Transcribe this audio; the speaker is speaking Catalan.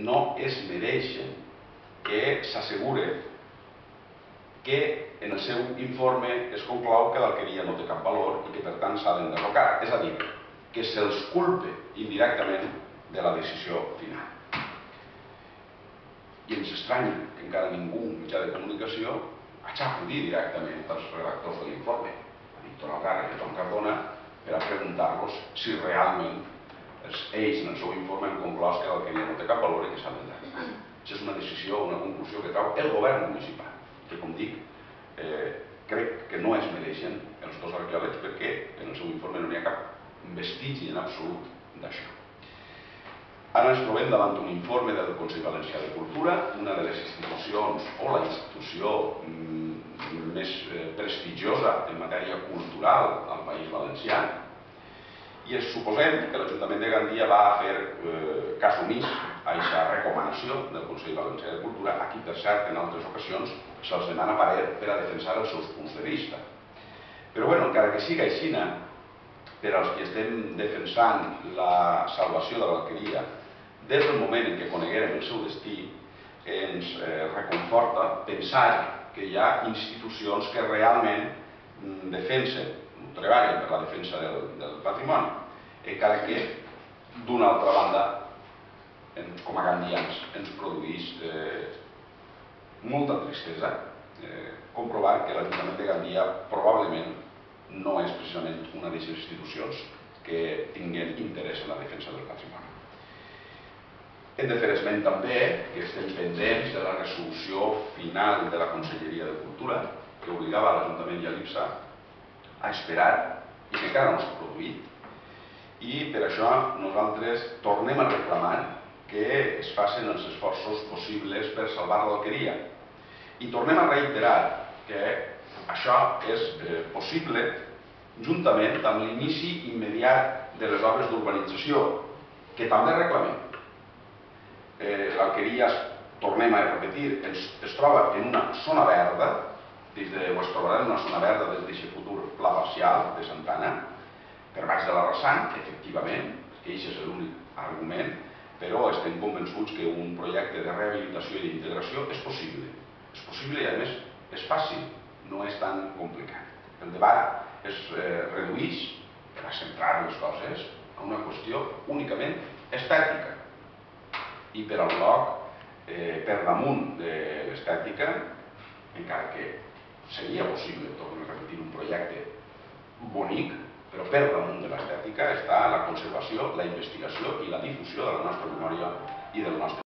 no es mereixen que s'assegure que en el seu informe es conclou que l'alqueria no té cap valor i que per tant s'ha d'enderrocar. És a dir, que se'ls culpe indirectament de la decisió final. I ens estranya que encara ningú, mitjà de comunicació, hagi acudit directament als redactors de l'informe, a Víctor Algarra i a Joan Cardona, per a preguntar-los si realment ells en el seu informe han conclòs que l'alqueria no té cap valor i que s'ha d'enderrocar. Això és una decisió, una conclusió que trau el govern municipal, que, com dic, crec que no es mereixen els dos arqueòlegs perquè en el seu informe no n'hi ha cap vestigi en absolut d'això. Ara ens trobem davant d'un informe del Consell Valencià de Cultura, una de les institucions o la institució més prestigiosa en matèria cultural al País Valencià, i suposem que l'Ajuntament de Gandia va fer cas omís a aquesta recomanació del Consell Valencià de Cultura, a qui, per cert, en altres ocasions se'ls demana parer per a defensar els seus punts de vista. Però, encara que sigui així, per als que estem defensant la salvació de l'alqueria, des del moment en què coneguérem el seu destí, ens reconforta pensar que hi ha institucions que realment defensen, treballen per la defensa del patrimoni, encara que, d'una altra banda, com a gandians, ens produeix molta tristesa comprovar que l'Ajuntament de Gandia probablement no és precisament una de les institucions que tinguen interès en la defensa del patrimoni. Hem de fer esment també que estem pendents de la resolució final de la Conselleria de Cultura que obligava l'Ajuntament i a l'IPSA a esperar i que encara no s'ha produït, i per això nosaltres tornem a reclamar que es facin els esforços possibles per salvar l'alqueria. I tornem a reiterar que això és possible juntament amb l'inici immediat de les obres d'urbanització, que també reclamem. L'alqueria, tornem a repetir, es troba en una zona verda, es trobarà en una zona verda des d'aquest futur pla parcial de Santana, per baix de la Rassant, efectivament, que aquest és l'únic argument, però estem convençuts que un projecte de rehabilitació i d'integració és possible. És possible i, a més, és fàcil, no és tan complicat. El debat es redueix, per a centrar les coses, a una qüestió únicament estètica. I per al bloc, per damunt de l'estètica, encara que seria possible, torno a repetir, un projecte bonic, però per damunt de l'estètica està la conservació, la investigació i la difusió de la nostra memòria i del nostre